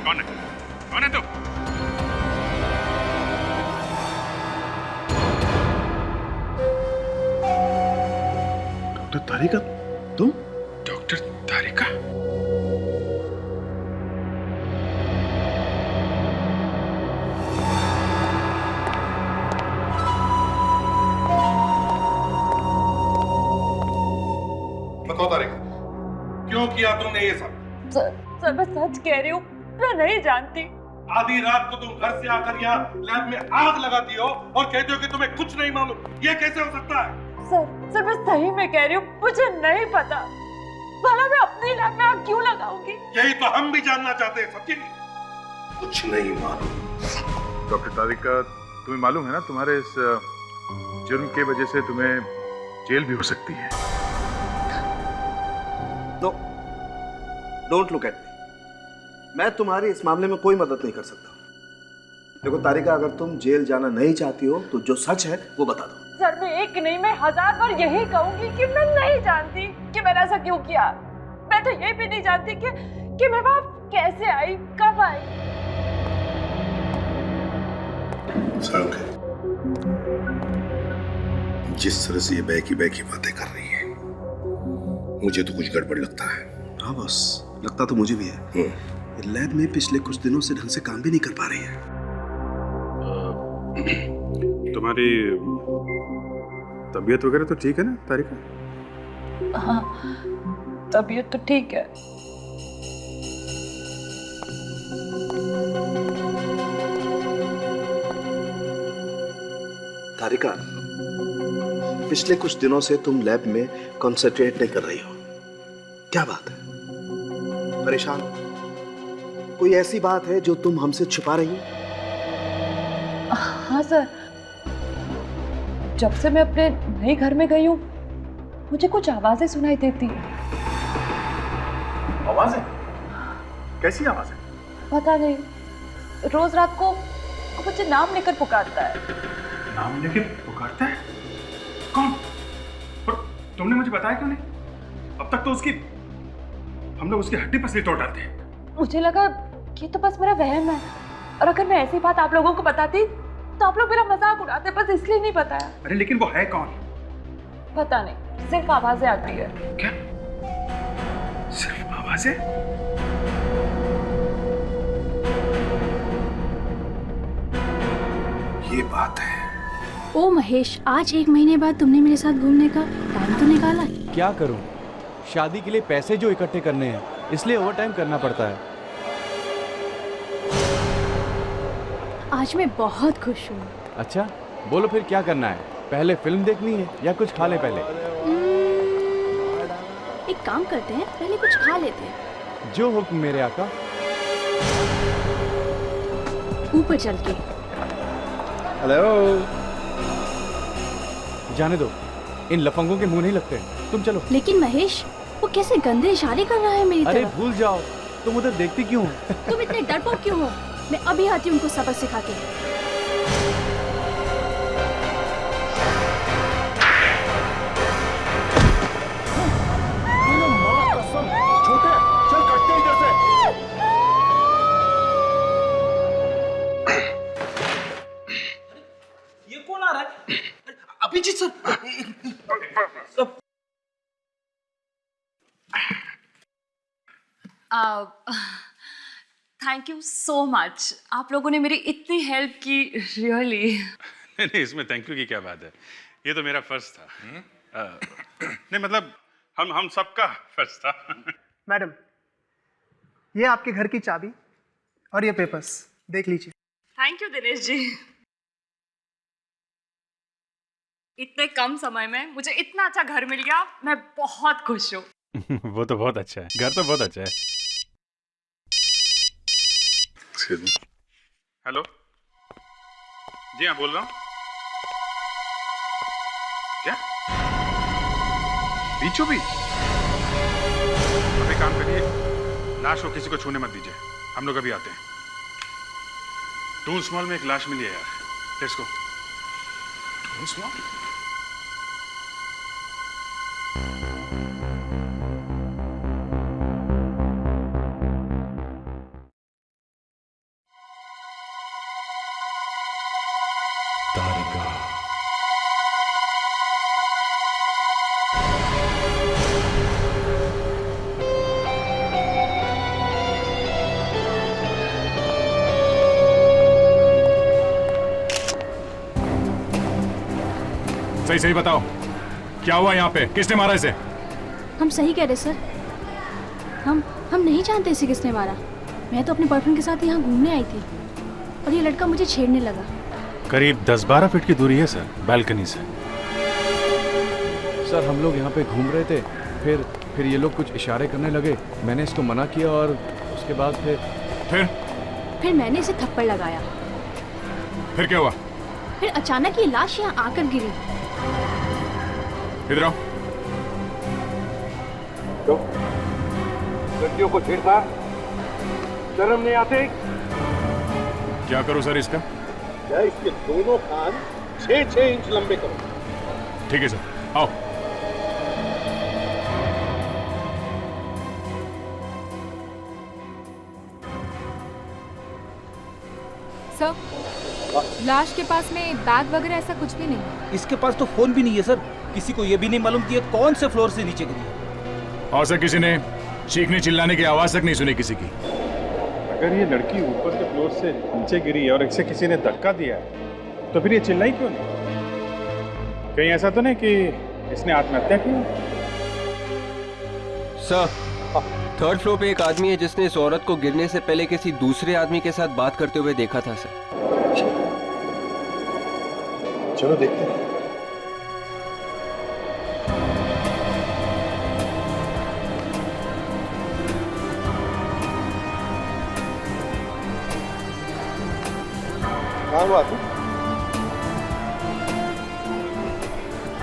कौन है? कौन है तू? डॉक्टर तारिका, तुम? डॉक्टर तारिका? बताओ तारिका, क्यों किया तुमने ये सब? सर मैं सच कह रही हूँ, मैं नहीं जानती। आधी रात को तुम घर से आकर यहाँ लैब में आग लगाती हो और कहते हो कि तुम्हें कुछ नहीं मालूम। ये कैसे हो सकता है? सर मैं सही में कह रही हूँ, मुझे नहीं पता। भला मैं अपनी लैब में आग क्यों लगाऊंगी? यही तो हम भी जानना चाहते हैं सच्ची। कुछ नहीं मालूम। डॉक्टर तारिका, तुम्हें मालूम है ना, तुम्हारे इस जुर्म की वजह से तुम्हें जेल भी हो सकती है। Don't look at me. मैं तुम्हारी इस मामले में कोई मदद नहीं कर सकता। देखो तारिका, अगर तुम जेल जाना नहीं चाहती हो तो जो सच है वो बता दो। सर मैं एक नहीं, मैं 1000 बार यही कहूंगी कि मैं नहीं जानती कि मैंने ऐसा क्यों किया। मैं तो ये भी नहीं जानती कि मैं वहां कैसे आई, कब आई। सड़क जिस तरह से ये बैकी बातें कर रही है, मुझे तो कुछ गड़बड़ लगता है। हाँ बॉस, लगता तो मुझे भी है। लैब में पिछले कुछ दिनों से ढंग से काम भी नहीं कर पा रही है। तुम्हारी तबीयत वगैरह तो ठीक है ना तारिका? हाँ, तबीयत तो ठीक है। तारिका, पिछले कुछ दिनों से तुम लैब में कंसंट्रेट नहीं कर रही हो। क्या बात है? परेशान? कोई ऐसी बात है जो तुम हमसे छुपा रही हो? हाँ सर, जब से मैं अपने नए घर में गई हूँ, मुझे कुछ आवाजें सुनाई देती हैं। आवाजें? कैसी आवाजें? पता नहीं, रोज रात को मुझे नाम लेकर पुकारता है। नाम लेके पुकारता है? कौन? और तुमने मुझे बताया क्यों नहीं? अब तक तो हम लोग उसकी हड्डी पसली तोड़ डालते हैं। मुझे लगा ये तो बस मेरा वहम है, और अगर मैं ऐसी बात आप लोगों को बताती तो आप लोग मेरा मजाक उड़ाते, बस इसलिए नहीं बताया। अरे लेकिन वो है कौन? पता नहीं, सिर्फ आवाजें आती है। क्या? सिर्फ आवाजें? ये बात है। ओ महेश, आज 1 महीने बाद तुमने मेरे साथ घूमने का टाइम तो निकाला। क्या करूं? शादी के लिए पैसे जो इकट्ठे करने हैं, इसलिए ओवरटाइम करना पड़ता है। आज मैं बहुत खुश हूँ। अच्छा, बोलो फिर क्या करना है? पहले फिल्म देखनी है या कुछ खा ले पहले? एक काम करते हैं, पहले कुछ खा लेते हैं। जो हुक्म मेरे आका। ऊपर चल के। हेलो। जाने दो, इन लफंगों के मुंह नहीं लगते। तुम चलो। लेकिन महेश, वो कैसे गंदे इशारे कर रहा है मेरी अरे तरफ। भूल जाओ, तुम उधर देखती क्यों हो? तुम इतने डरपोक क्यों हो? मैं अभी आती हूँ उनको सबक सिखा के। ये कौन आ रहा है? Abhijit sir. Thank you so much, आप लोगों ने मेरी इतनी हेल्प की, रियली। नहीं, इसमें थैंक यू की क्या बात है? ये तो मेरा फर्ज था। नहीं मतलब हम सबका फर्ज था। मैडम, ये आपके घर की चाबी और ये पेपर्स देख लीजिए। Thank you Dinesh ji. इतने कम समय में मुझे इतना अच्छा घर मिल गया, मैं बहुत खुश हूँ। वो तो बहुत अच्छा है, घर तो बहुत अच्छा है। हेलो, जी हाँ बोल रहा हूँ। क्या? बीचों बीच? अभी काम करिए, लाश को किसी को छूने मत दीजिए, हम लोग अभी आते हैं। टून्स मॉल में एक लाश मिली है यार, लेट्स गो। Toons mall? भाई सही बताओ, क्या हुआ यहाँ पे? किसने मारा इसे? हम सही कह रहे सर, हम नहीं जानते इसे किसने मारा। मैं तो अपने बॉयफ्रेंड के साथ यहाँ घूमने आई थी और ये लड़का मुझे छेड़ने लगा। करीब 10-12 फीट की दूरी है सर, बालकनी से। सर हम लोग यहाँ पे घूम रहे थे, फिर ये लोग कुछ इशारे करने लगे। मैंने इसको मना किया और उसके बाद फिर मैंने इसे थप्पड़ लगाया। फिर क्या हुआ? फिर अचानक ये लाश यहाँ आकर गिरी। इधर आओ। लड़कियों को छेड़ता, शर्म नहीं आती? क्या करूं सर इसका? या इसके दोनों कान 6-6 इंच लंबे करो। ठीक है सर, आओ। सर, लाश के पास में बैग वगैरह ऐसा कुछ भी नहीं। इसके पास तो फोन भी नहीं है सर। किसी को ये भी नहीं मालूम कि ये कौन से फ्लोर से नीचे गिरी है। और सर किसी ने चीखने चिल्लाने की आवाज तक नहीं सुनी किसी की। अगर ये लड़की ऊपर के फ्लोर से नीचे गिरी है और इसे किसी ने धक्का दिया है, तो फिर ये चिल्लाई क्यों नहीं? कहीं ऐसा तो नहीं कि इसने आत्महत्या की? सर, 3rd फ्लोर पे एक आदमी है जिसने इस औरत को गिरने से पहले किसी दूसरे आदमी के साथ बात करते हुए देखा था सर। चलो देखते हैं। कहाँ हुआ तू?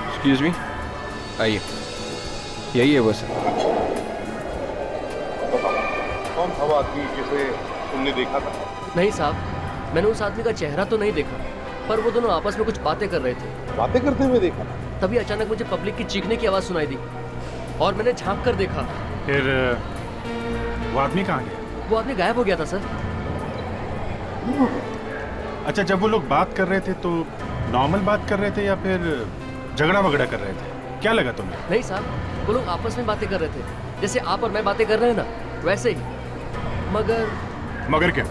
एक्सक्यूज मी, आइए। यही है वो सर। कौन था वो आदमी जिसे तुमने देखा था? नहीं साहब, मैंने उस आदमी का चेहरा तो नहीं देखा, पर वो दोनों आपस में कुछ बातें कर रहे थे। बातें करते हुए देखा? तभी अचानक मुझे पब्लिक की चीखने की आवाज सुनाई दी और मैंने झांक कर देखा। फिर वो आदमी कहाँ गया? वो आदमी गायब हो गया था सर। अच्छा, जब वो लोग बात कर रहे थे तो नॉर्मल बात कर रहे थे या फिर झगड़ा वगड़ा कर रहे थे? क्या लगा तुम्हें? नहीं साहब, वो लोग आपस में बातें कर रहे थे, जैसे आप और मैं बातें कर रहे हैं ना, वैसे ही। मगर क्या?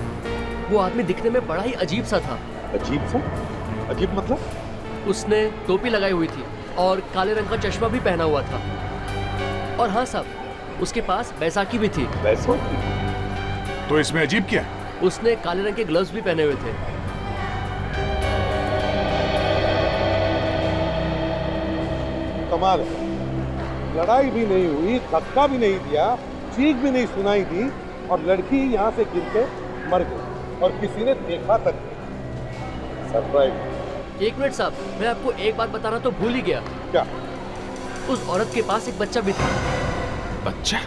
वो आदमी दिखने में बड़ा ही अजीब सा था। अजीब सा? अजीब मतलब? उसने टोपी लगाई हुई थी और काले रंग का चश्मा भी पहना हुआ था। और हाँ साहब, उसके पास बैसाखी भी थी। बैसाखी? तो इसमें अजीब क्या है? उसने काले रंग के ग्लव्स भी पहने हुए थे। कमाल है, लड़ाई भी नहीं हुई, धक्का भी नहीं दिया, चीख भी नहीं सुनाई दी और लड़की यहाँ से गिर के मर गई और किसी ने देखा तक नहीं। सरप्राइज। एक मिनट साहब, मैं आपको एक बात बताना तो भूल ही गया। क्या? उस औरत के पास एक बच्चा भी था। बच्चा?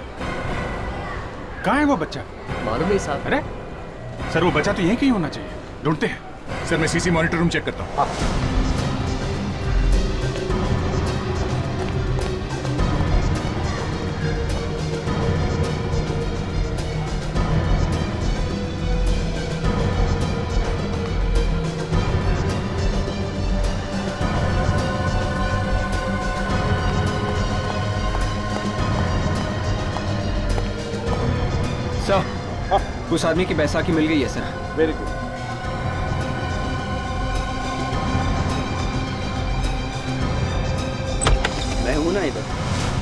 कहाँ है वो बच्चा? मालूम नहीं साहब। अरे सर, वो बच्चा तो यहीं कहीं होना चाहिए, ढूंढते हैं। सर मैं सीसी मॉनिटर रूम चेक करता हूँ। सर, उस आदमी की बैसाखी मिल गई है सर। Very good. मैं हूं ना इधर,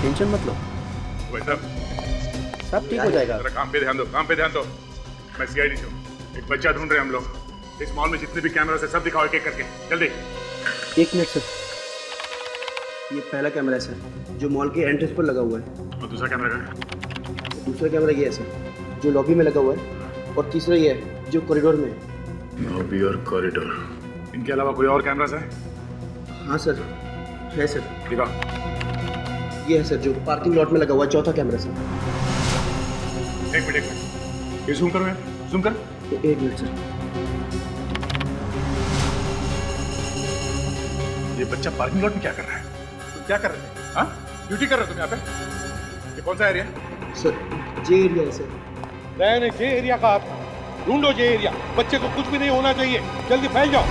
टेंशन मत लो। भाई साहब, सब ठीक हो जाएगा। जरा काम पे ध्यान दो, काम पे ध्यान दो। मैं सीआईडी से हूँ। एक बच्चा ढूंढ रहे हैं हम लोग। इस मॉल में जितने भी कैमरा है सब दिखाओ एक एक करके, जल्दी। 1 मिनट सर। ये पहला कैमरा है सर, जो मॉल के एंट्रेंस पर लगा हुआ है। और दूसरा कैमरा कहाँ है? दूसरा कैमरा ये है सर, जो लॉबी में लगा हुआ है। और तीसरा ये है, जो कॉरिडोर में है। लॉबी और कॉरिडोर, इनके अलावा कोई और कैमरा है? हाँ सर, है सर। दिखाओ। ये है सर, जो पार्किंग लॉट में लगा हुआ है, चौथा कैमरा सर। एक मिनट, ये जूम करो यार, जूम कर। 1 मिनट सर। ये बच्चा पार्किंग लॉट में क्या कर रहा है? तुम क्या कर रहे थे? हाँ, ड्यूटी कर रहे हो तुम यहाँ पे? ये कौन सा एरिया? सर, जे एरिया है सर। मैंने जे एरिया कहा था, ढूंढो जे एरिया। बच्चे को कुछ भी नहीं होना चाहिए, जल्दी फैल जाओ।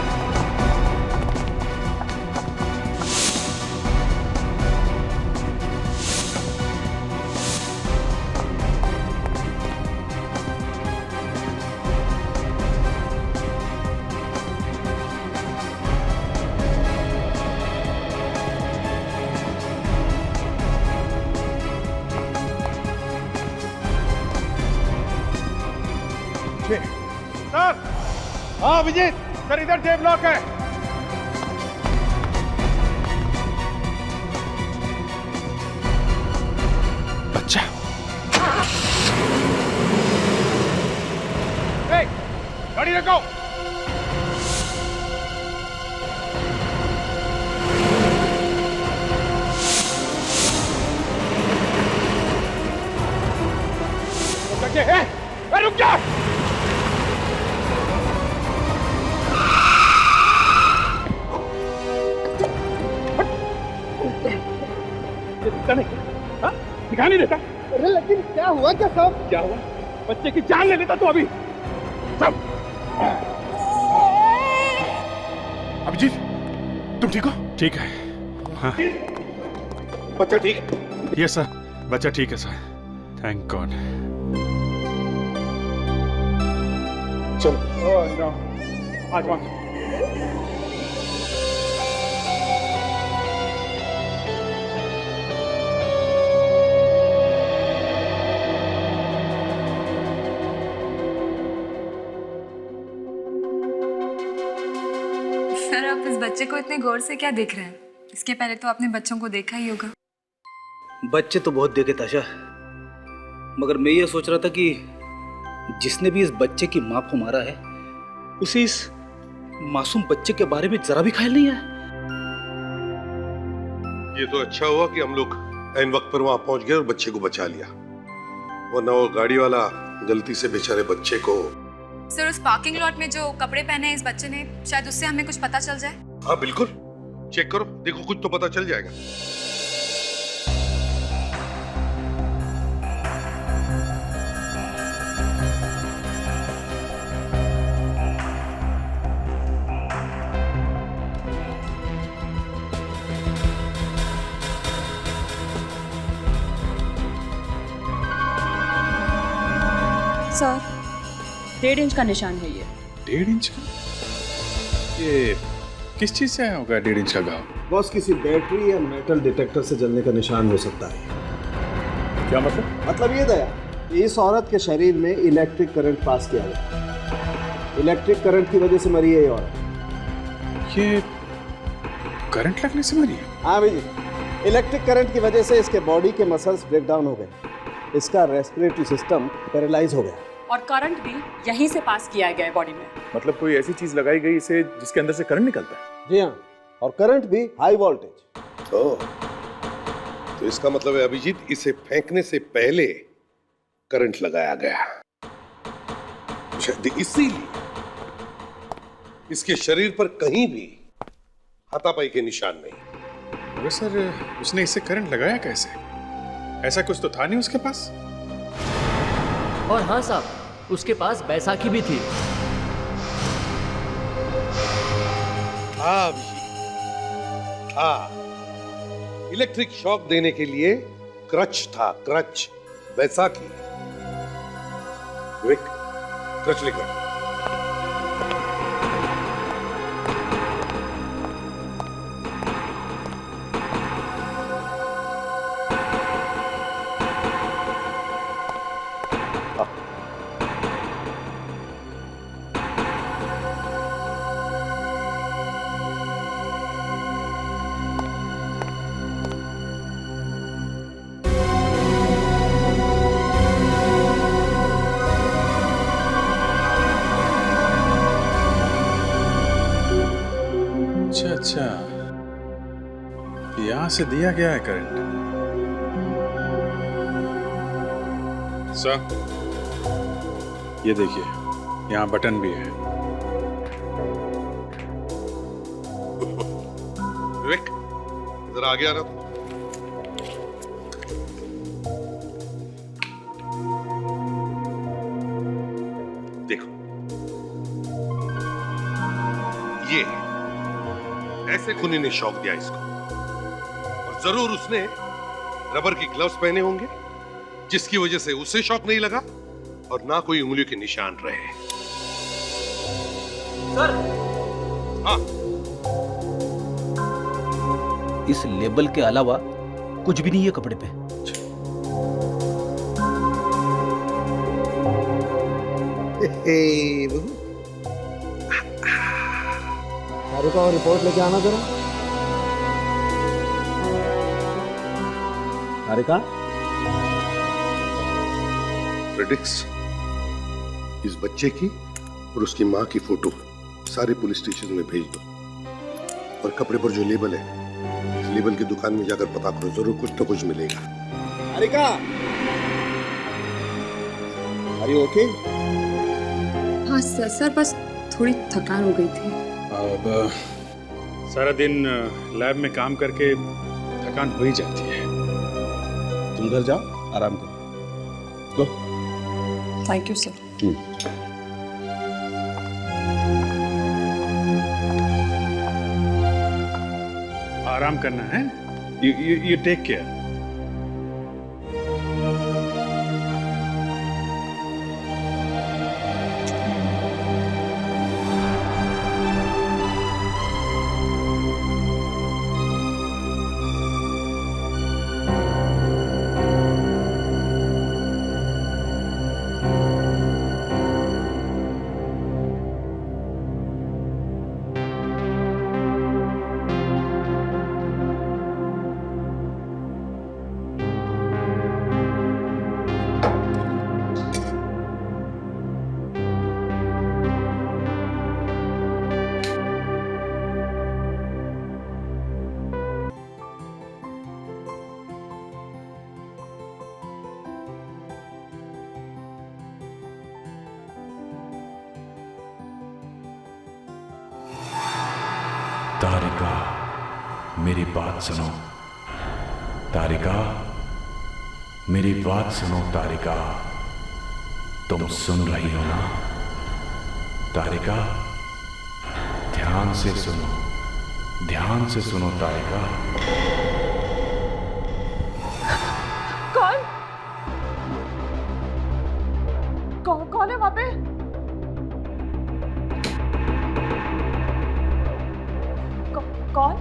सर। हाँ अभिजीत सर, इधर जेब लॉक है। बच्चा गाड़ी रखो। रुक जा। दिखा नहीं देता। अरे लेकिन क्या हुआ क्या साहब? क्या हुआ? बच्चे की जान ले लेता तू अभी। सब अभिजीत तुम ठीक हो? ठीक है। हाँ बच्चा ठीक? यस सर, बच्चा ठीक है सर, थैंक गॉड। चलो। ओह नो, आज मत। सर आप इस बच्चे को इतने गौर से क्या देख रहे हैं? इसके पहले तो आपने बच्चों को देखा ही होगा। बच्चे तो बहुत देखे ताशा, मगर मैं ये सोच रहा था कि जिसने भी इस बच्चे की माँ को मारा है उसे इस मासूम बच्चे के बारे में जरा भी ख्याल नहीं आया। ये तो अच्छा हुआ कि हम लोग ऐन वक्त पर वहां पहुंच गए और बच्चे को बचा लिया, वरना वो गाड़ी वाला गलती से बेचारे बच्चे को। सर उस पार्किंग लॉट में जो कपड़े पहने हैं इस बच्चे ने, शायद उससे हमें कुछ पता चल जाए। हाँ बिल्कुल, चेक करो, देखो कुछ तो पता चल जाएगा। सर 1.5 इंच का निशान है ये। 1.5 इंच का? ये किस चीज से आया होगा 1.5 इंच का घाव? बॉस किसी बैटरी या मेटल डिटेक्टर से जलने का निशान हो सकता है। क्या मतलब? मतलब ये दया, इस औरत के शरीर में इलेक्ट्रिक करंट पास किया गया। इलेक्ट्रिक करंट की वजह से मरी है ये औरत। ये करंट लगने से मरी है? हाँ भैया, इलेक्ट्रिक करंट की वजह से इसके बॉडी के मसल्स ब्रेक डाउन हो गए, इसका रेस्पिरेटरी सिस्टम पैरालाइज हो गया और करंट भी यहीं से पास किया गया है बॉडी में। मतलब कोई ऐसी चीज लगाई गई इसे जिसके अंदर से करंट निकलता है? जी हाँ, और करंट भी हाई वोल्टेज। तो इसका मतलब है अभिजीत, इसे फेंकने से पहले करंट लगाया गया, शायद इसीलिए इसके शरीर पर कहीं भी हाथापाई के निशान नहीं। अरे सर, उसने इसे करंट लगाया कैसे? ऐसा कुछ तो था नहीं उसके पास। और हाँ साहब, उसके पास बैसाखी भी थी। हाँ अभिजीत, हाँ, इलेक्ट्रिक शॉक देने के लिए क्रच था, क्रच, बैसाखी। विक, क्रच लेकर। अच्छा, यहां से दिया गया है करंट। सर, ये देखिए, यहां बटन भी है। विक, जरा आगे आना तो। देखो, ये ऐसे खूनी ने शॉक दिया इसको, और जरूर उसने रबर की ग्लव्स पहने होंगे जिसकी वजह से उसे शॉक नहीं लगा और ना कोई उंगलियों के निशान रहे। सर, हाँ, इस लेबल के अलावा कुछ भी नहीं है कपड़े पे। हे तारिका और रिपोर्ट लेके आना जरा। तारिका, फ्रेडिक्स, इस बच्चे की और उसकी माँ की फोटो सारे पुलिस स्टेशन में भेज दो। और कपड़े पर जो लेबल है, इस लेबल की दुकान में जाकर पता करो, जरूर कुछ तो कुछ मिलेगा। तारिका, आर यू ओके? हाँ सर, बस थोड़ी थकान हो गई थी। अब सारा दिन लैब में काम करके थकान हो ही जाती है। तुम घर जाओ, आराम करो। गो। Thank you sir. आराम करना है। You take care. तारिका, मेरी बात सुनो। तारिका, मेरी बात सुनो। तारिका, तुम सुन रही हो ना? तारिका, ध्यान से सुनो, ध्यान से सुनो। तारिका, कौन है वहां पे? कौन?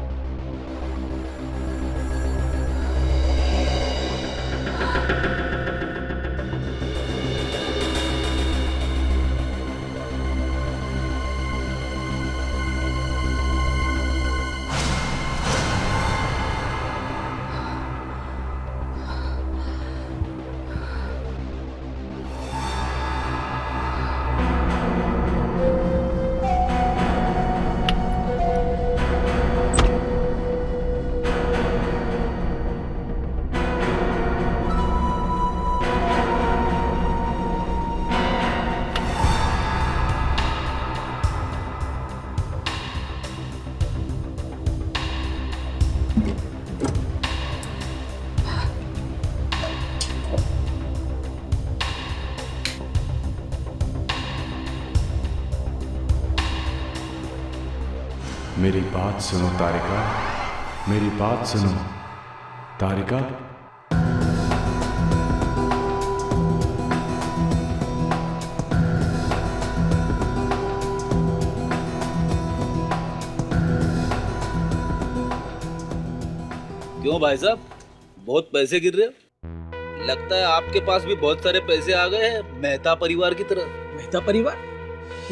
मेरी बात सुनो तारिका, मेरी बात सुनो। तारिका, क्यों भाई साहब, बहुत पैसे गिर रहे हो? लगता है आपके पास भी बहुत सारे पैसे आ गए हैं, मेहता परिवार की तरह। मेहता परिवार?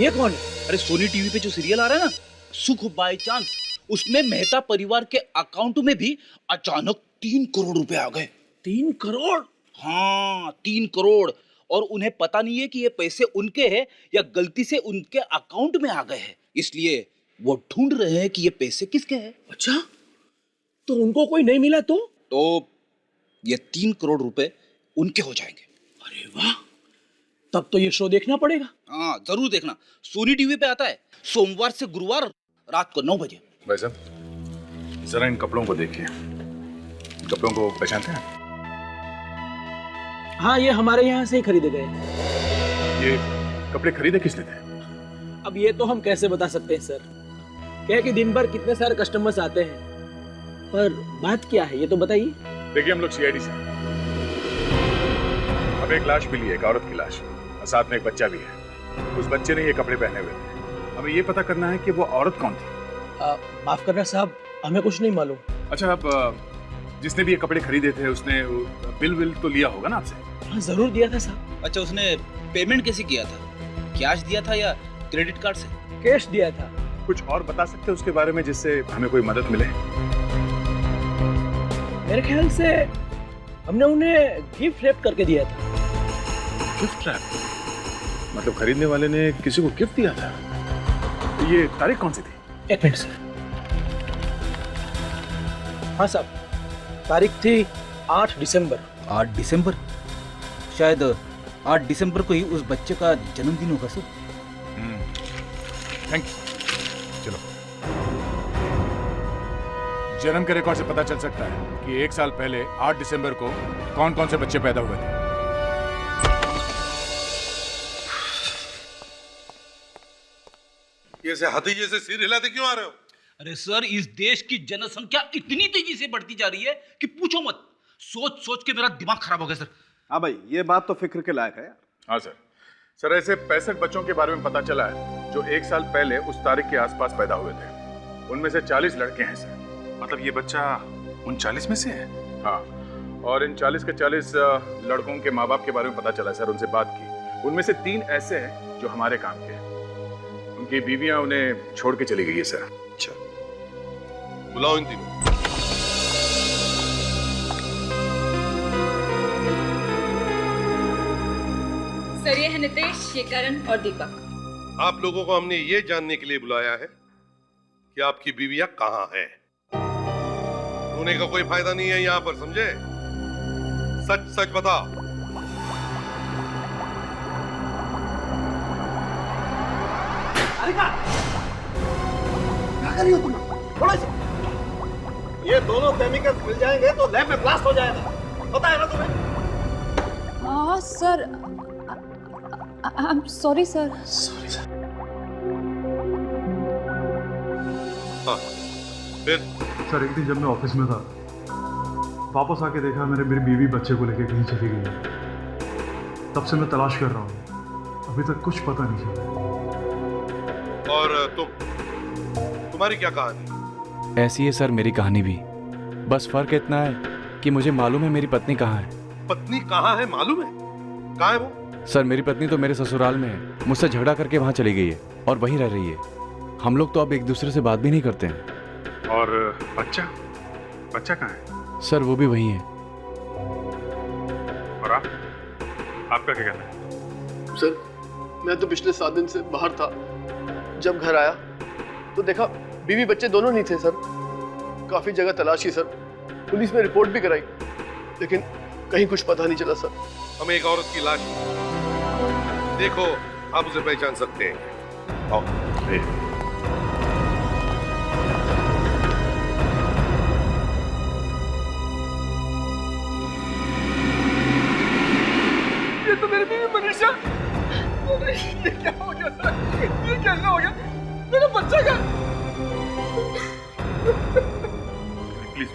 ये कौन है? अरे सोनी टीवी पे जो सीरियल आ रहा है ना, सुख बाय चांस, उसमें मेहता परिवार के अकाउंट में भी अचानक 3 करोड़ रुपए आ गए। 3 करोड़? हाँ, 3 करोड़। और उन्हें पता नहीं है कि ये पैसे उनके हैं या गलती से उनके अकाउंट में आ गए हैं, इसलिए वो ढूंढ रहे हैं कि ये पैसे किसके हैं। अच्छा, तो उनको कोई नहीं मिला तो ये 3 करोड़ रुपए उनके हो जाएंगे। अरे वाह, तब तो ये शो देखना पड़ेगा। हाँ जरूर देखना, सोनी टीवी पे आता है सोमवार से गुरुवार रात को 9 बजे। भाई साहब, जरा इन कपड़ों को देखिए। इन कपड़ों को पहचानते हैं? हाँ, ये हमारे यहाँ से ही खरीदे गए। ये कपड़े खरीदे किसने थे? अब ये तो हम कैसे बता सकते हैं सर, क्या कि दिन भर कितने सारे कस्टमर्स आते हैं, पर बात क्या है ये तो बताइए। देखिए, हम लोग सीआईडी से, अब एक लाश मिली है, एक औरत की लाश, और साथ में एक बच्चा भी है। उस बच्चे ने ये कपड़े पहने हुए थे। हमें ये पता करना है कि वो औरत कौन थी। माफ करना साहब, हमें कुछ नहीं मालूम। अच्छा, अब जिसने भी ये कपड़े खरीदे थे उसने बिल तो लिया होगा ना आपसे? हाँ जरूर दिया था साहब। अच्छा, उसने पेमेंट कैसे किया था? कैश दिया था या क्रेडिट कार्ड से। कैश दिया था। कुछ और बता सकते हैं उसके बारे में जिससे हमें कोई मदद मिले? मेरे ख्याल से हमने उन्हें गिफ्ट रैप करके दिया था। Gift wrap? मतलब खरीदने वाले ने किसी को गिफ्ट दिया था? ये तारीख कौन सी थी? एक मिनट सर। हाँ साहब, तारीख थी 8 दिसंबर। 8 दिसंबर? शायद 8 दिसंबर को ही उस बच्चे का जन्मदिन होगा सर। Thank you. चलो, जन्म के रिकॉर्ड से पता चल सकता है कि 1 साल पहले 8 दिसंबर को कौन कौन से बच्चे पैदा हुए थे। ये से हाथी जैसे सिर हिलाते क्यों आ रहे हो? अरे सर, इस देश की जनसंख्या इतनी तेजी से बढ़ती जा रही है कि पूछो मत। सोच सोच के मेरा दिमाग खराब हो गया सर। हाँ भाई, ये बात तो फिक्र के लायक है यार। हाँ सर। सर, ऐसे 65 बच्चों के बारे में पता चला है जो 1 साल पहले उस तारीख के आसपास पैदा हुए थे। उनमें से 40 लड़के हैं सर। मतलब ये बच्चा उन 40 में से है? हाँ, और इन 40 के 40 लड़कों के माँ बाप के बारे में पता चला सर, उनसे बात की। उनमें से 3 ऐसे हैं जो हमारे काम के हैं। उनकी बीवियां उन्हें छोड़ के चली गई है सर। अच्छा, बुलाओ इन तीनों। सर, ये है नितेश, ये करण और दीपक। आप लोगों को हमने ये जानने के लिए बुलाया है कि आपकी बीवियां कहाँ हैं। रोने का कोई फायदा नहीं है यहाँ पर, समझे? सच सच बता। क्या कर रही हो तुम? थोड़ा सा। ये दोनों केमिकल्स मिल जाएंगे तो लैब में ब्लास्ट हो जाएगा, पता है ना तुम्हें? हाँ sir, I am sorry sir. Sorry sir. हाँ, फिर? सर, एक दिन जब मैं ऑफिस में था, वापस आके देखा मेरी बीवी बच्चे को लेके कहीं चली गई है। तब से मैं तलाश कर रहा हूँ, अभी तक कुछ पता नहीं चला। और तुम्हारी क्या कहानी? ऐसी है सर मेरी कहानी भी। बस फर्क इतना है कि मुझे मालूम है मेरी पत्नी कहाँ है। पत्नी कहाँ है मालूम है? कहाँ है वो? सर, मेरी पत्नी तो मेरे ससुराल में है। मुझसे झगड़ा करके वहाँ चली गई है और वहीं रह रही है। हम लोग तो अब एक दूसरे से बात भी नहीं करते हैं। और बच्चा कहाँ है? सर, वो भी वहीं है। और आपका क्या कहना है? सर, मैं तो पिछले 7 दिन से बाहर था। जब घर आया तो देखा बीवी बच्चे दोनों नहीं थे सर। काफी जगह तलाशी सर, पुलिस में रिपोर्ट भी कराई, लेकिन कहीं कुछ पता नहीं चला सर। हमें एक औरत की लाश देखो, आप उसे पहचान सकते हैं। आओ। ये तो मेरी बीवी मनीषा। ये क्या हो गया सर? ये कैसे हो गया? मेरा बच्चा का।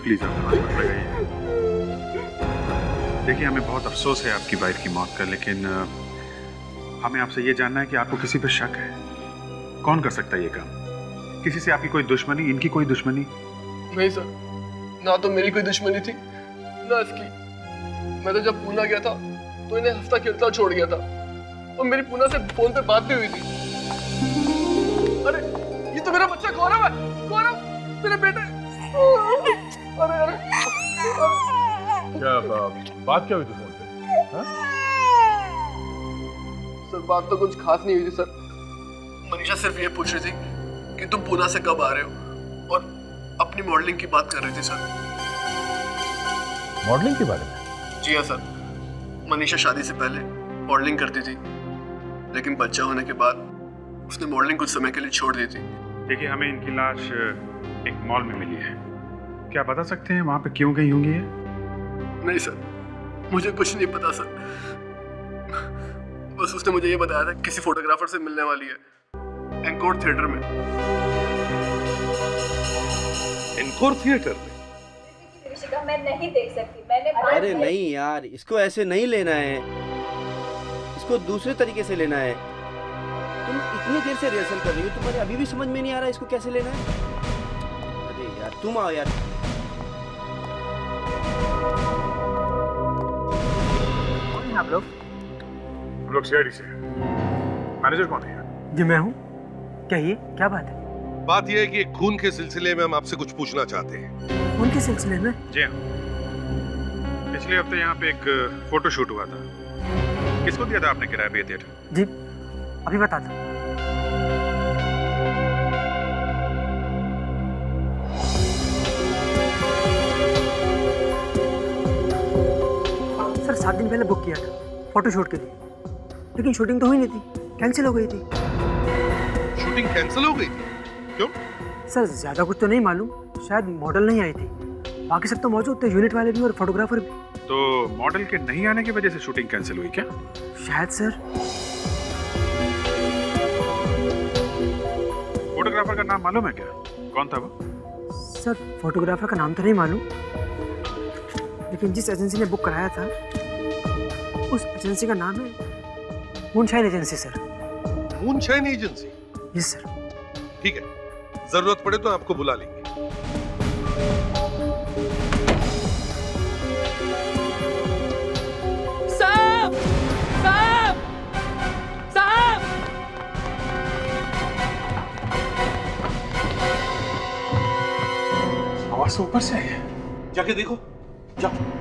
प्लीज आप मत लगाइए। देखिए, हमें बहुत अफसोस है आपकी वाइफ की मौत का, लेकिन हमें आपसे ये जानना है कि आपको किसी पर शक है? कौन कर सकता है ये काम? किसी से आपकी कोई दुश्मनी, इनकी कोई दुश्मनी? नहीं सर, ना तो मेरी कोई दुश्मनी थी ना इसकी। मैं तो जब पूना गया था तो इन्हें हफ्ता खेलता छोड़ गया था, और मेरी पूना से फोन पे बात भी हुई थी। अरे ये तो मेरा बच्चा गौरव है। गौरव, मेरे बेटे। अरे अरे क्या बात क्या हुई थी फोन पे? सर, बात तो कुछ खास नहीं हुई थी सर। मनीषा सिर्फ ये पूछ रही थी कि तुम पूना से कब आ रहे हो, और अपनी मॉडलिंग की बात कर रही थी सर। मॉडलिंग के बारे में? जी हाँ सर, मनीषा शादी से पहले मॉडलिंग करती थी, लेकिन बच्चा होने के बाद उसने मॉडलिंग कुछ समय के लिए छोड़ दी थी। देखिए, हमें इनकी लाश एक मॉल में मिली है। क्या बता सकते हैं वहाँ पे क्यों गई होंगी ये? नहीं सर, मुझे कुछ नहीं पता सर। बस उसने मुझे ये बताया था किसी फोटोग्राफर से मिलने वाली है एंकोर थिएटर में। एंकोर थिएटर में? मैं नहीं देख सकती, मैंने। अरे नहीं यार, इसको ऐसे नहीं लेना है, इसको दूसरे तरीके से लेना है। तुम इतनी देर से रिहर्सल कर रही हो, तुम्हारे अभी भी समझ में नहीं आ रहा इसको कैसे लेना है? अरे यार तुम आओ यार। आप लोग सीआईडी से। मैनेजर कौन है? जी मैं हूँ। कहिए, क्या बात है? बात यह है कि एक खून के सिलसिले में हम आपसे कुछ पूछना चाहते हैं। खून के सिलसिले में? जी हाँ, पिछले हफ्ते यहाँ पे एक फोटो शूट हुआ था। किसको दिया था आपने किराए पे ये थिएटर? जी अभी बताता हूँ। सर 7 दिन पहले बुक किया था फोटो शूट के लिए, लेकिन शूटिंग तो हुई नहीं थी, कैंसिल हो गई थी। शूटिंग कैंसिल हो गई थी? क्यों? सर ज्यादा कुछ तो नहीं मालूम, शायद मॉडल नहीं आई थी, बाकी सब तो मौजूद थे, यूनिट वाले भी और फोटोग्राफर भी। तो मॉडल के नहीं आने की वजह से शूटिंग कैंसिल हुई क्या? शायद सर। फोटोग्राफर का नाम मालूम है क्या? कौन था वो? सर फोटोग्राफर का नाम तो नहीं मालूम, लेकिन जिस एजेंसी ने बुक कराया था उस एजेंसी का नाम है moonshine agency. Sir moonshine agency? Yes sir. ठीक है, जरूरत पड़े तो आपको बुला लेंगे। साहब! साहब! साहब! आवाज तो ऊपर से आई है, जाके देखो, जाओ।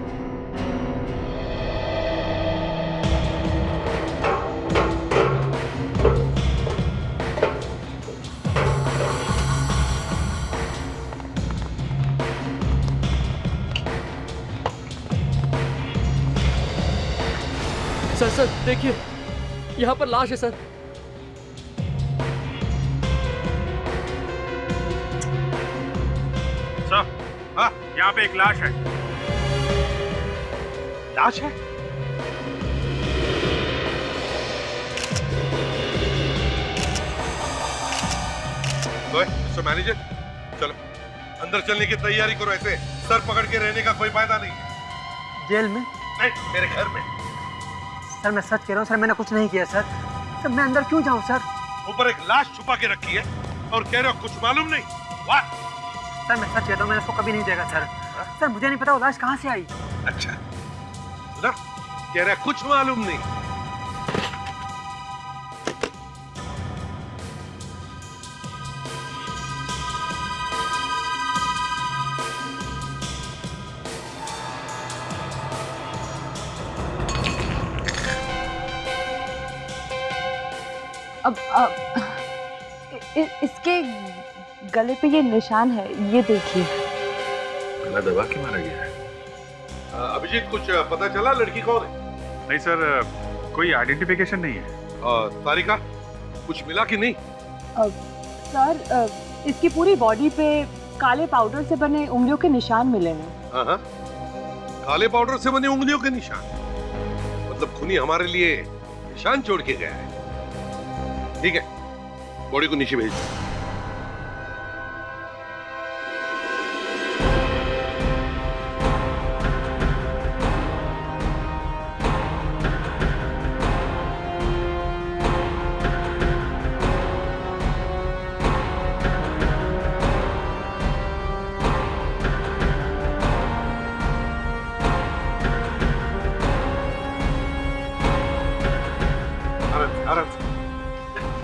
सर सर देखिए, यहाँ पर लाश है सर। सर, हाँ, यहाँ पे एक लाश है। लाश है? मिस्टर मैनेजर, चलो अंदर चलने की तैयारी करो। ऐसे सर पकड़ के रहने का कोई फायदा नहीं है। जेल में? नहीं, मेरे घर में। सर मैं सच कह रहा हूँ सर, मैंने कुछ नहीं किया सर। सर मैं अंदर क्यों जाऊँ सर? ऊपर एक लाश छुपा के रखी है और कह रहे हो कुछ मालूम नहीं? वाह! सर मैं सच कहता हूँ, मैंने उसको कभी नहीं देखा सर। सर मुझे नहीं पता वो लाश कहाँ से आई। अच्छा, ना कह रहा कुछ मालूम नहीं। अब इसके गले पे ये निशान है, ये देखिए। गला दबा के मारा गया है। अभिजीत, कुछ पता चला लड़की कौन है? नहीं सर, कोई आइडेंटिफिकेशन नहीं है। तारिका, कुछ मिला कि नहीं? सर इसकी पूरी बॉडी पे काले पाउडर से बने उंगलियों के निशान मिले हैं। हाँ, काले पाउडर से बने उंगलियों के निशान? मतलब खूनी हमारे लिए निशान छोड़ के गया है। ठीक है, बॉडी को नीचे भेज दो।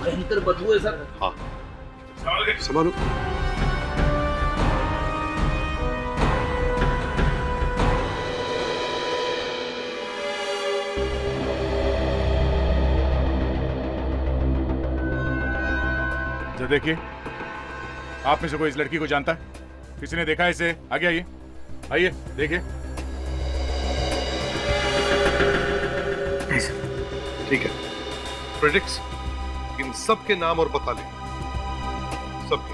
भयंकर बदबू है सर। हाँ, संभालो। जो देखिए, आप में से कोई इस लड़की को जानता है? किसी ने देखा है इसे? आगे आइए, आइए देखिए। ठीक है, प्रेडिक्स इन सब के नाम और बता ले, सबके।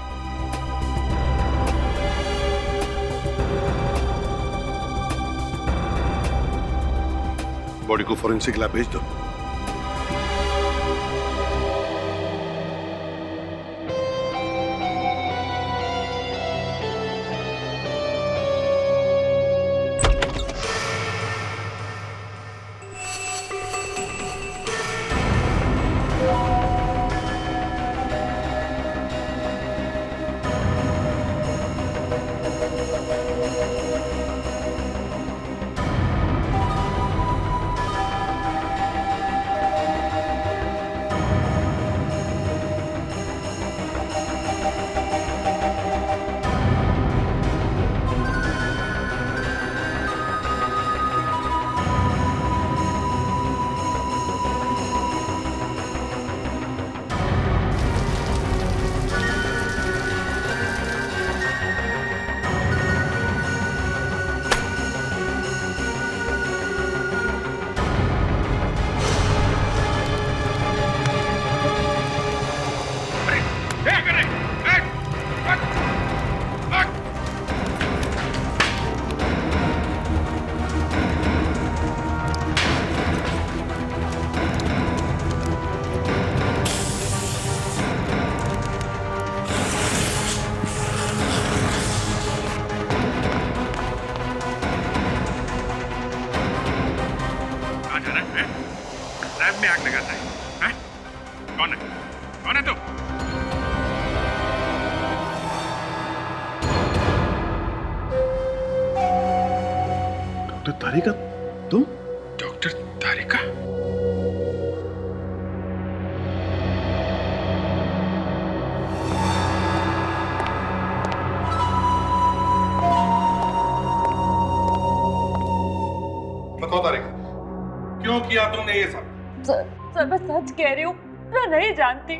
बॉडी को फॉरेंसिक लैब भेज दो। तारिका, तुम? डॉक्टर तारिका? बताओ तारिका, क्यों किया तुमने ये सब? सर मैं सच कह रही हूँ, मैं नहीं जानती।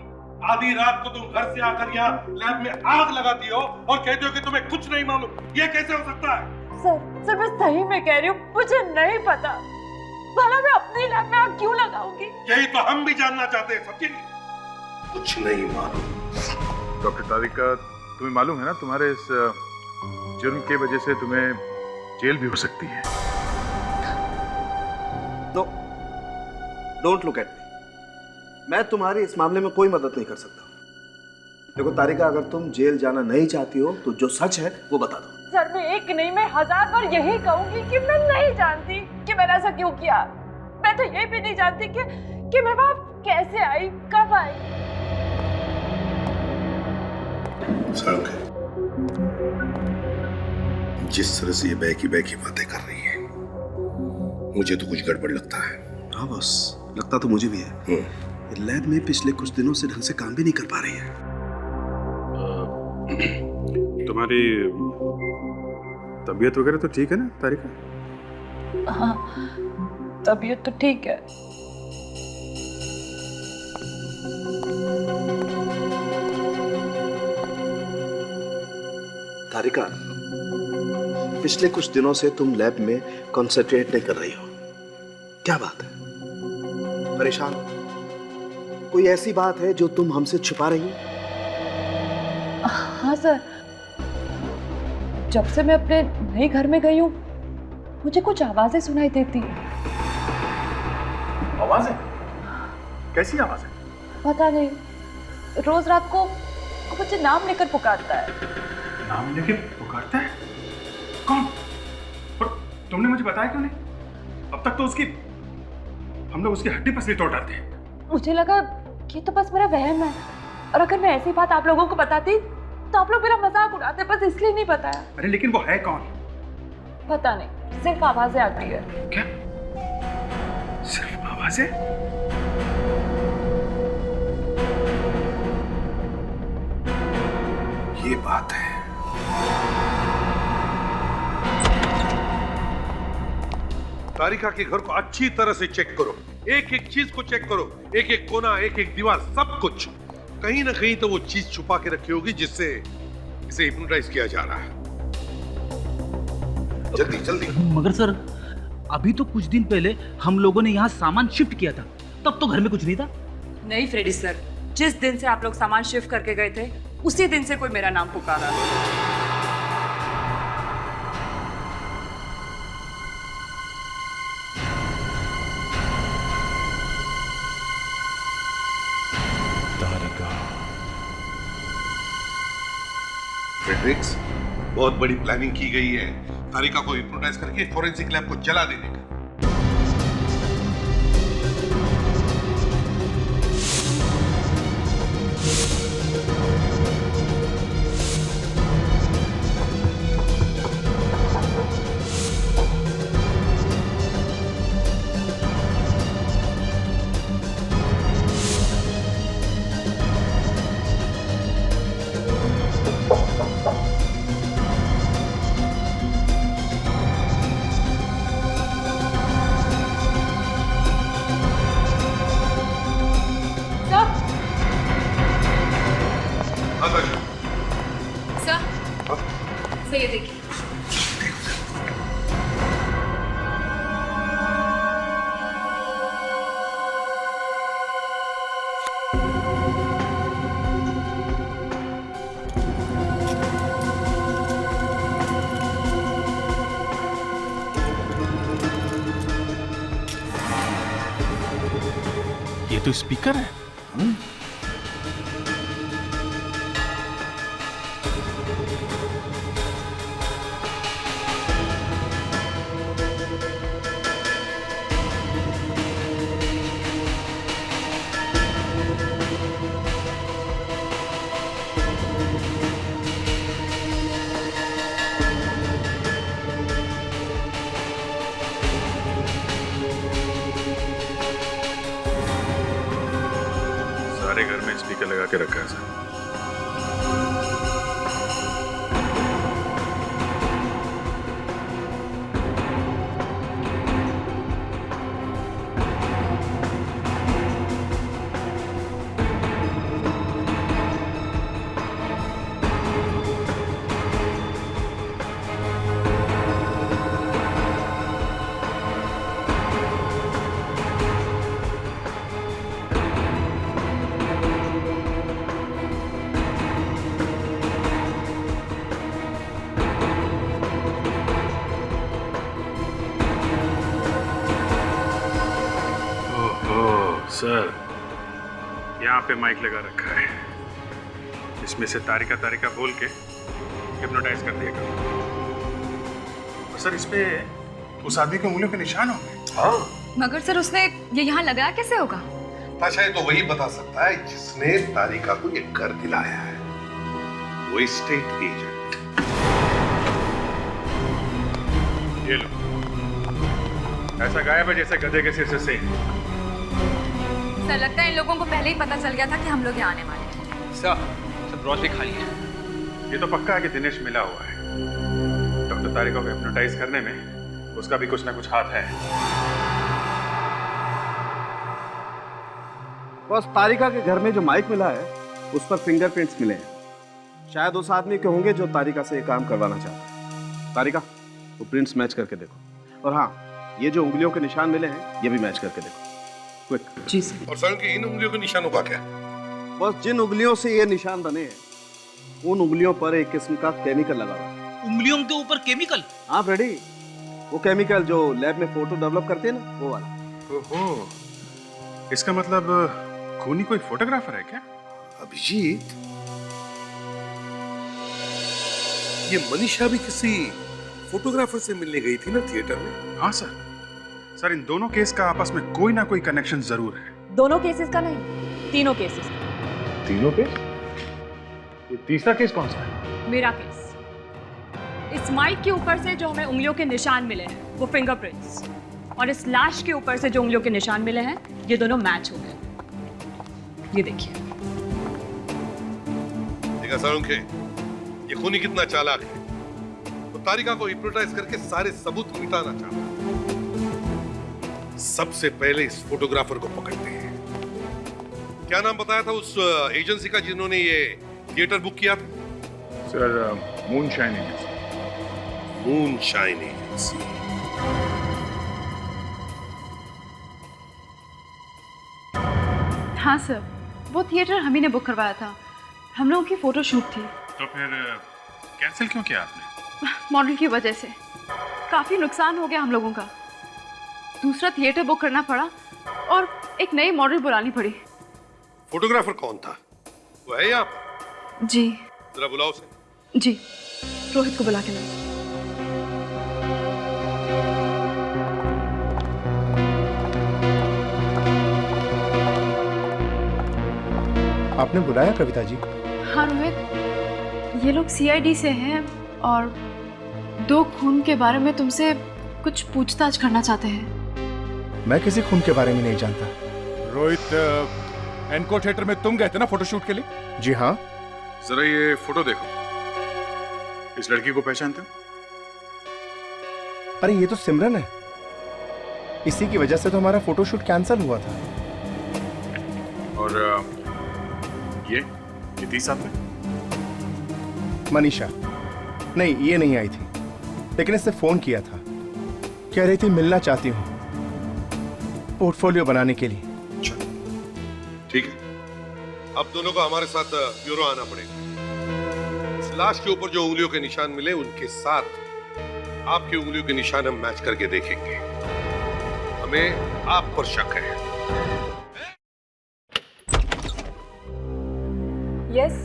आधी रात को तुम घर से आकर यहाँ लैब में आग लगाती हो और कहते हो कि तुम्हें कुछ नहीं मालूम। ये कैसे हो सकता है? सर मैं सही में कह रही हूँ, मुझे नहीं पता। भला मैं अपनी लैब में आग क्यों लगाऊंगी? यही तो हम भी जानना चाहते हैं सच्ची। कुछ नहीं मालूम। डॉक्टर तारिका, तुम्हें मालूम है ना, तुम्हारे इस जुर्म की वजह से तुम्हें जेल भी हो सकती है। Don't look at me. मैं तुम्हारी इस मामले में कोई मदद नहीं कर सकता। देखो तारिका, अगर तुम जेल जाना नहीं चाहती हो तो जो सच है वो बता दो। सर मैं एक नहीं, मैं 1000 बार यही कहूंगी कि मैं नहीं जानती कि मैंने ऐसा क्यों किया। मैं तो ये भी नहीं जानती कि मैं वहां कैसे आई, कब आई। सड़क जिस तरह से ये बैकी बातें कर रही है, मुझे तो कुछ गड़बड़ लगता है। हाँ बॉस, लगता तो मुझे भी है। लैब में पिछले कुछ दिनों से ढंग से काम भी नहीं कर पा रही है। तुम्हारी तबीयत वगैरह तो ठीक है ना तारिका? हाँ, तबीयत तो ठीक है। तारिका, पिछले कुछ दिनों से तुम लैब में कंसंट्रेट नहीं कर रही हो। क्या बात है? परेशान? कोई ऐसी बात है जो तुम हमसे छुपा रही हो? हाँ सर, जब से मैं अपने नए घर में गई हूँ, मुझे कुछ आवाजें सुनाई देती है। आवाजें? कैसी आवाजें? पता नहीं, रोज रात को मुझे नाम लेकर पुकारता है। नाम लेके पुकारता है? कौन? और तुमने मुझे बताया क्यों नहीं? अब तक तो हम लोग उसकी हड्डी पसली तोड़ डालते हैं। मुझे लगा ये तो बस मेरा वहम है, और अगर मैं ऐसी बात आप लोगों को बताती तो आप लोग मेरा मजाक उड़ाते, बस इसलिए नहीं बताया। अरे लेकिन वो है कौन? पता नहीं, सिर्फ आवाजें आती है। क्या? सिर्फ आवाजें? ये बात है। तारिका के घर को अच्छी तरह से चेक करो, एक एक चीज को चेक करो, एक एक कोना, एक एक दीवार, सब कुछ। कहीं ना कहीं तो वो चीज छुपा के रखी होगी जिससे इसे हिप्नोटाइज किया जा रहा है। जल्दी जल्दी। मगर सर, अभी तो कुछ दिन पहले हम लोगों ने यहाँ सामान शिफ्ट किया था, तब तो घर में कुछ नहीं था। नहीं फ्रेडी सर, जिस दिन से आप लोग सामान शिफ्ट करके गए थे, उसी दिन से कोई मेरा नाम पुकारा। फ्रेडरिक्स, बहुत बड़ी प्लानिंग की गई है तारिका को हिप्नोटाइज करके फोरेंसिक लैब को जला देने का। सर ये देखिए। ये तो स्पीकर है। के रखा है सर। सर, यहाँ पे माइक लगा रखा है, इसमें से तारिका तारिका बोल के हिप्नोटाइज कर दिया करो। सर, इस पे उस आदमी के उंगलियों के निशान होंगे। हाँ, मगर सर उसने ये यहाँ लगाया कैसे होगा? ताशा ये तो वही बता सकता है जिसने तारिका को ये घर दिलाया है, वो स्टेट एजेंट। ये लो, ऐसा गायब है जैसे गधे के सिर से। सर लगता है इन लोगों को पहले ही पता चल गया था कि हम लोग यहाँ आने वाले हैं। सब ब्रॉन्जी खाली है। ये तो पक्का है कि दिनेश मिला हुआ है। डॉक्टर तारिका को हिप्नोटाइज करने में उसका भी कुछ ना कुछ हाथ है। बस तारिका के घर में जो माइक मिला है उस पर फिंगरप्रिंट्स मिले हैं। शायद उस आदमी के होंगे जो तारिका से ये काम करवाना चाहता है। तारिका, वो प्रिंट्स मैच करके देखो। और हाँ, ये जो उंगलियों के निशान मिले हैं ये भी मैच करके देखो। क्विक। जी सर। और सर की इन उंगलियों के निशानों का क्या? बस जिन उंगलियों से ये निशान बने हैं उन उंगलियों पर एक किस्म का केमिकल लगा हुआ है। उंगलियों के ऊपर केमिकल? हाँ फ्रेडी, वो केमिकल जो लैब में फोटो डेवलप करते हैं ना, वो वाला। ओहो, इसका मतलब खूनी कोई फोटोग्राफर है क्या? अभिजीत, ये मनीषा भी किसी फोटोग्राफर से मिलने गई थी ना थिएटर में? हाँ सर। सर, इन दोनों केस का आपस में कोई ना कोई कनेक्शन जरूर है। दोनों केसेस का नहीं, तीनों केसेस का। तीनों केस? ये तीसरा केस कौन सा है? मेरा केस। इस माइक के ऊपर से जो हमें उंगलियों के निशान मिले हैं वो फिंगरप्रिंट्स, और इस लाश के ऊपर से जो उंगलियों के निशान मिले हैं ये दोनों मैच हो गए। ये देखिए। देखा सारुंखे, ये खूनी कितना चालाक है। तो तारिका को हिप्नोटाइज करके सारे सबूत मिटाना चाहता है। सबसे पहले इस फोटोग्राफर को पकड़ते हैं। क्या नाम बताया था उस एजेंसी का जिन्होंने ये थिएटर बुक किया था? Sir, moonshine agency. Moonshine agency. हाँ सर, वो थिएटर हम ही ने बुक करवाया था। हम लोगों की फोटो शूट थी। तो फिर कैंसिल क्यों किया आपने? मॉडल की वजह से काफी नुकसान हो गया हम लोगों का। दूसरा थिएटर बुक करना पड़ा और एक नई मॉडल बुलानी पड़ी। फोटोग्राफर कौन था? वो है यहाँ पर? जी। जरा बुलाओ उसे। जी, रोहित को बुला के लाओ। आपने बुलाया कविता जी? हाँ रोहित, ये लोग सीआईडी से हैं और 2 खून के बारे में तुमसे कुछ पूछताछ करना चाहते हैं। मैं किसी खून के बारे में नहीं जानता। रोहित, एनको थिएटर में तुम गए थे ना फोटोशूट के लिए? जी हाँ। जरा ये फोटो देखो। इस लड़की को पहचानते हो? अरे ये तो सिमरन है। इसी की वजह से तो हमारा फोटोशूट कैंसिल हुआ था। और ये तीसरा में मनीषा? नहीं, ये नहीं आई थी, लेकिन इससे फोन किया था। कह रही थी मिलना चाहती हूँ पोर्टफोलियो बनाने के लिए। ठीक है, अब दोनों को हमारे साथ ब्यूरो आना पड़ेगा। इस लाश के ऊपर जो उंगलियों के निशान मिले उनके साथ आपकी उंगलियों के निशान हम मैच करके देखेंगे। हमें आप पर शक है। यस।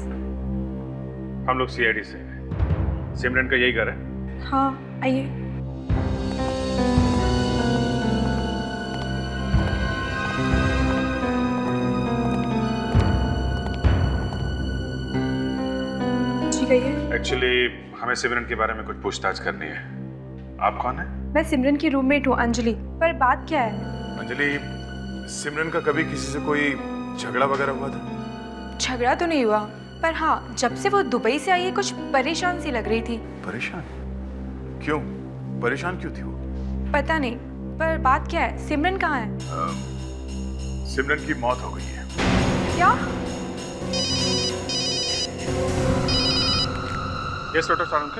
हम लोग सीआईडी से हैं। सिमरन का यही घर है? हाँ, आइए। एक्चुअली हमें सिमरन के बारे में कुछ पूछताछ करनी है। आप कौन है? मैं सिमरन की रूममेट हूँ, अंजलि। पर बात क्या है? अंजलि, सिमरन का कभी किसी से कोई झगड़ा वगैरह हुआ था? झगड़ा तो नहीं हुआ, पर हाँ जब से वो दुबई से आई है कुछ परेशान सी लग रही थी। परेशान? क्यों? परेशान क्यों थी वो? पता नहीं, पर बात क्या है? सिमरन कहाँ है? सिमरन की मौत हो गई है। क्या? यस डॉक्टर सारंग,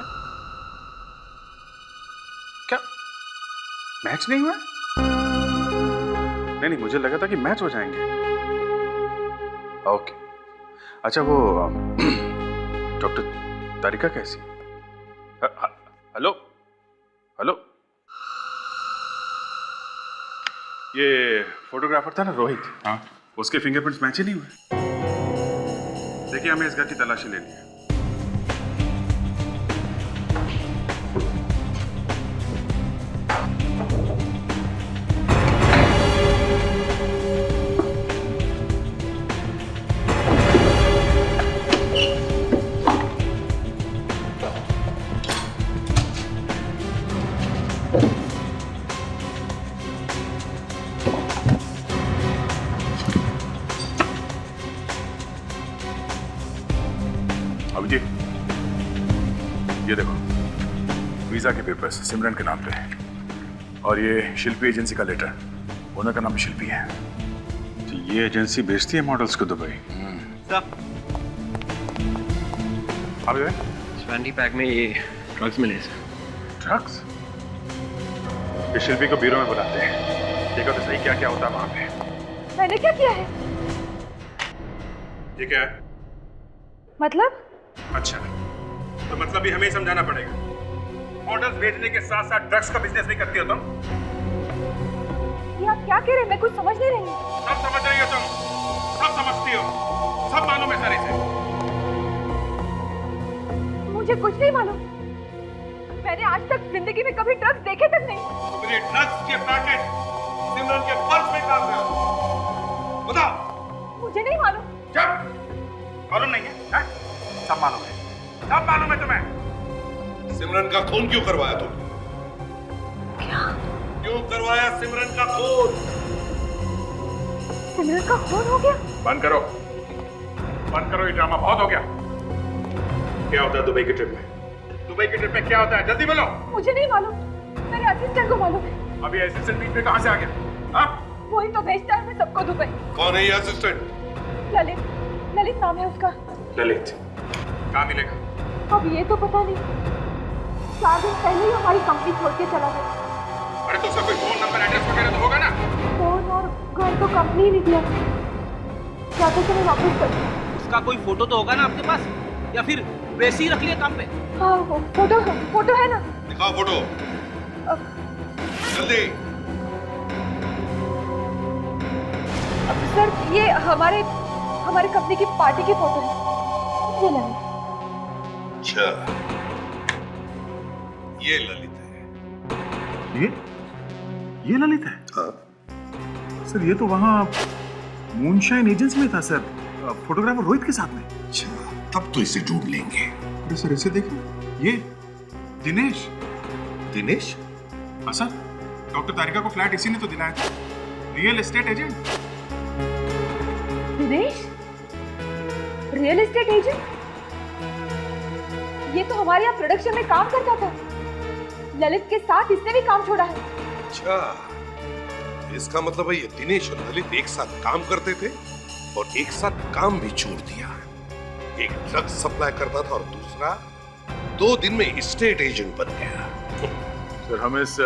क्या मैच नहीं हुआ? नहीं, मुझे लगा था कि मैच हो जाएंगे। ओके, अच्छा वो डॉक्टर तारिका कैसी? हेलो हेलो, ये फोटोग्राफर था ना रोहित, हाँ, उसके फिंगरप्रिंट्स मैच ही नहीं हुए। देखिए हमें इस घर की तलाशी लेनी है। अभिजीत, ये देखो वीजा के पेपर्स सिमरन के नाम पे है और ये शिल्पी एजेंसी का लेटर, ओनर का नाम शिल्पी है। तो ये एजेंसी भेजती है मॉडल्स को दुबई? अब ट्वेंटी पैक में ये ड्रग्स मिले सर। ड्रग्स? ये शिल्पी को ब्यूरो में बुलाते हैं, देखो तो सही क्या क्या होता है वहां पे। मैंने क्या किया है? ये क्या है? मतलब? अच्छा, तो मतलब भी हमें समझाना पड़ेगा। मॉडल्स भेजने के साथ साथ ड्रग्स का बिजनेस भी करती हो तुम? ये आप क्या कह रहे हैं? मैं कुछ समझ नहीं रही। सब समझ रही हो तुम, सब समझती हो, सब मालूम है सारे से। मुझे कुछ नहीं मालूम। मैंने आज तक जिंदगी में कभी ड्रग्स देखे तक नहीं। तुमने ड्रग्स के पैकेट सिमरन के पर्स में कहां से? बताओ। मुझे नहीं मालूम। मालूम नहीं है? सब मालूम है, सब मालूम है तुम्हें। सिमरन का खून क्यों करवाया तुमने? क्या? क्यों करवाया सिमरन का खून? सिमरन का खून हो गया? बंद करो, बंद करो, ये ड्रामा बहुत हो गया। क्या होता है दुबई की ट्रिप में? दुबई की ट्रिप में क्या होता है? जल्दी बोलो। मुझे नहीं मालूम, मेरे असिस्टेंट को मालूम है। अभी असिस्टेंट बीच में कहां से आ गया? हाँ? वही तो भेजता है मैं सबको दुबई। कौन है ये असिस्टेंट? ललित, ललित नाम है उसका। ललित कहाँ मिलेगा? अब ये तो पता नहीं, 4 दिन पहले ही हमारी कंपनी छोड़ के चला गया। अरे तो उसका कोई फोन नंबर एड्रेस वगैरह तो होगा ना? फोन और घर तो कंपनी नहीं दिया, जाते समय वापस कर। उसका कोई फोटो तो होगा ना आपके पास, या फिर वैसे ही रख लिया काम पे? हाँ फोटो है ना। दिखाओ फोटो जल्दी। सर ये हमारे कंपनी की पार्टी की फोटो है। ये ललित। अच्छा, ये ललित है। ये ललित है? हाँ सर, ये तो वहाँ मूनशाइन एजेंसी में था सर, फोटोग्राफर रोहित के साथ में। अच्छा, तब तो इसे ढूंढ लेंगे। अरे सर इसे देखिए, ये दिनेश। दिनेश? हाँ सर, डॉक्टर तारिका को फ्लैट इसी ने तो दिलाया था, real estate agent. Dinesh? Real estate agent? ये तो हमारे यहाँ प्रोडक्शन में काम करता था। ललित के साथ इसने भी काम छोड़ा है। अच्छा, इसका मतलब है ये दिनेश और ललित एक साथ काम करते थे और एक साथ काम भी छोड़ दिया। एक ड्रग्स सप्लाई करता था और दूसरा 2 दिन में एस्टेट एजेंट बन गया। सर हम इस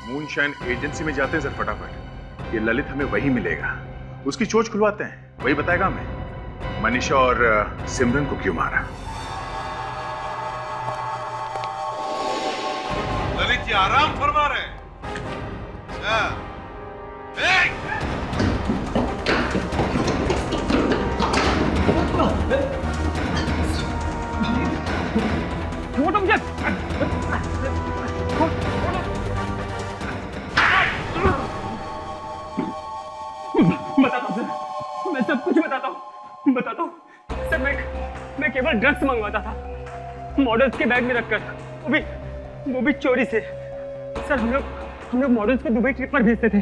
मूनशाइन एजेंसी में जाते हैं सर फटाफट। ये ललित हमें वही मिलेगा, उसकी चोच खुलवाते हैं, वही बताएगा हमें मनीषा और सिमरन को क्यों मारा। ललित जी आराम फरमा रहे हैं। मैं सब कुछ बताता हूँ सर। मैं केवल ड्रग्स मंगवाता था, मॉडल्स के बैग में रखकर, वो भी चोरी से। सर हम लोग मॉडल्स को दुबई ट्रिप पर भेजते थे,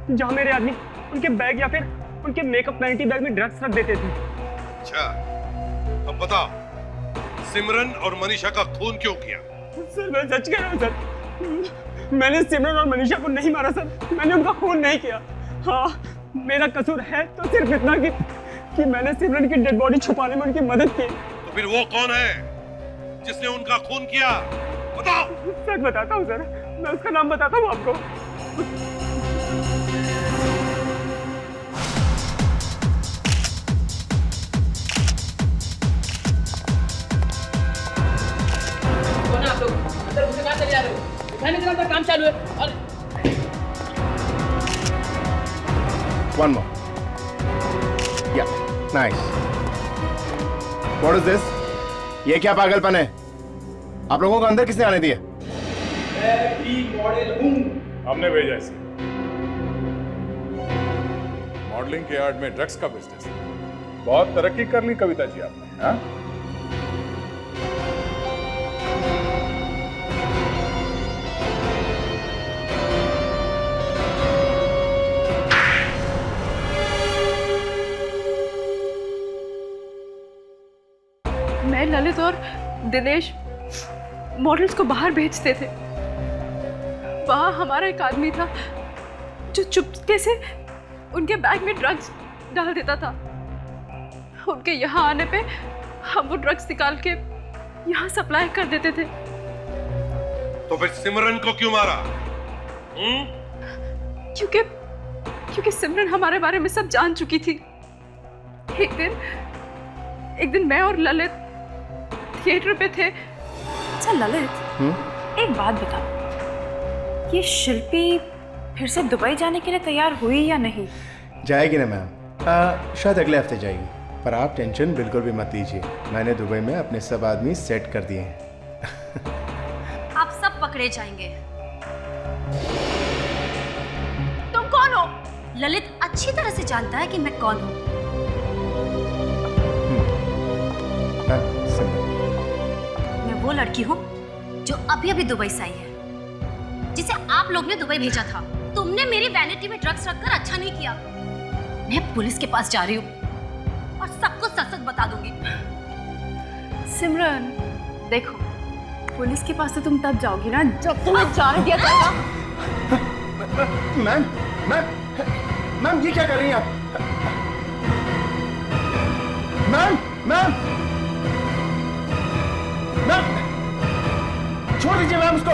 जहाँ मेरे आदमी उनके बैग या फिर उनके मेकअप वैनिटी बैग में ड्रग्स रख देते थे। अच्छा, अब बताओ सिमरन और मनीषा का खून क्यों किया? सर मैं सच कह रहा हूँ सर, मैंने सिमरन और मनीषा को नहीं मारा सर, मैंने उनका खून नहीं किया। हाँ, मेरा कसूर है तो सिर्फ इतना कि मैंने सिमरन की डेड बॉडी छुपाने में उनकी मदद की। तो फिर वो कौन है जिसने उनका खून किया? बताओ। सच बताता हूँ सर, मैं उसका नाम बताता हूँ आपको। आप लोग अंदर घुसे कहाँ चले जा रहे हो? दिखाने के अंदर काम चालू है। और One more. Yeah, nice. What is this? ये क्या पागलपन है? आप लोगों को अंदर किसने आने दिया? मैं भी मॉडल हूँ। हमने भेजा इसे। मॉडलिंग के आर्ट में ड्रग्स का बिजनेस। बहुत तरक्की कर ली कविता जी आपने, हाँ? मैं, ललित और दिनेश मॉडल्स को बाहर भेजते थे। वहां हमारा एक आदमी था जो चुपके से उनके बैग में ड्रग्स डाल देता था। उनके यहाँ आने पे हम वो ड्रग्स निकाल के यहाँ सप्लाई कर देते थे। तो फिर सिमरन को क्यों मारा? क्योंकि सिमरन हमारे बारे में सब जान चुकी थी। एक दिन मैं और ललित थिएटर पे थे। अच्छा ललित, एक बात बता, ये शिल्पी फिर से दुबई जाने के लिए तैयार हुई या नहीं? जाएगी ना मैम, शायद अगले हफ्ते जाएगी। पर आप टेंशन बिल्कुल भी मत लीजिए, मैंने दुबई में अपने सब आदमी सेट कर दिए हैं। आप सब पकड़े जाएंगे। तुम कौन हो? ललित अच्छी तरह से जानता है कि मैं कौन हूँ। मैं वो लड़की हूँ जो अभी अभी दुबई से आई है, जिसे आप लोग ने दुबई भेजा था। तुमने मेरी वैनिटी में ड्रग्स रखकर अच्छा नहीं किया। मैं पुलिस के पास जा रही हूँ और सबको सच सच बता दूंगी। सिमरन देखो, पुलिस के पास तो तुम तब जाओगी ना जब तुम्हें जाने दिया जाएगा। मैम मैम मैम ये क्या कर रही हैं आप? मैम मैम मैम छोड़ दीजिए मैम उसको।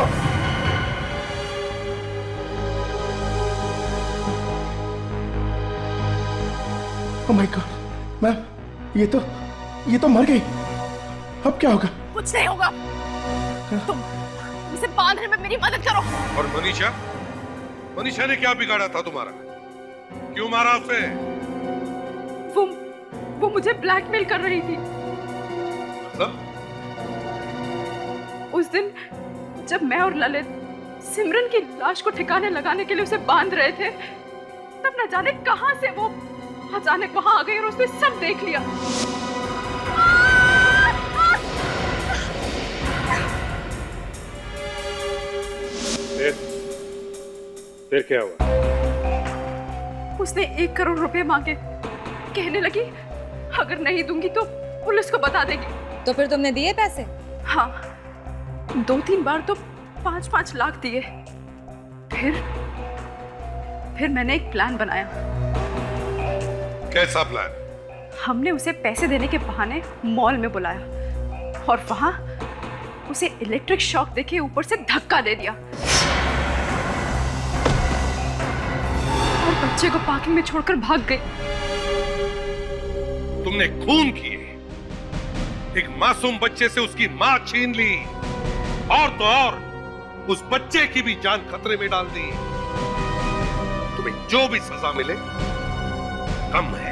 ओह माय गॉड मैम, ये तो मर गई। अब क्या होगा? कुछ नहीं होगा। तुम इसे बांधने में मेरी मदद करो। और मनीषा ने क्या बिगाड़ा था तुम्हारा? क्यों मारा उसे? वो मुझे ब्लैकमेल कर रही थी। मतलब? उस दिन जब मैं और ललित सिमरन की लाश को ठिकाने लगाने के लिए उसे बांध रहे थे, तब न जाने कहां से वो अचानक वहां आ गई और उसने सब देख लिया। फिर क्या हुआ? उसने 1 करोड़ रुपए मांगे। कहने लगी अगर नहीं दूंगी तो पुलिस को बता देगी। तो फिर तुमने दिए पैसे? हाँ, 2-3 बार तो 5-5 लाख दिए। फिर मैंने एक प्लान बनाया। कैसा प्लान? हमने उसे पैसे देने के बहाने मॉल में बुलाया और वहां उसे इलेक्ट्रिक शॉक देके ऊपर से धक्का दे दिया और बच्चे को पार्किंग में छोड़कर भाग गई। तुमने खून किए, एक मासूम बच्चे से उसकी मां छीन ली और तो और उस बच्चे की भी जान खतरे में डाल दी। तुम्हें जो भी सजा मिले कम है।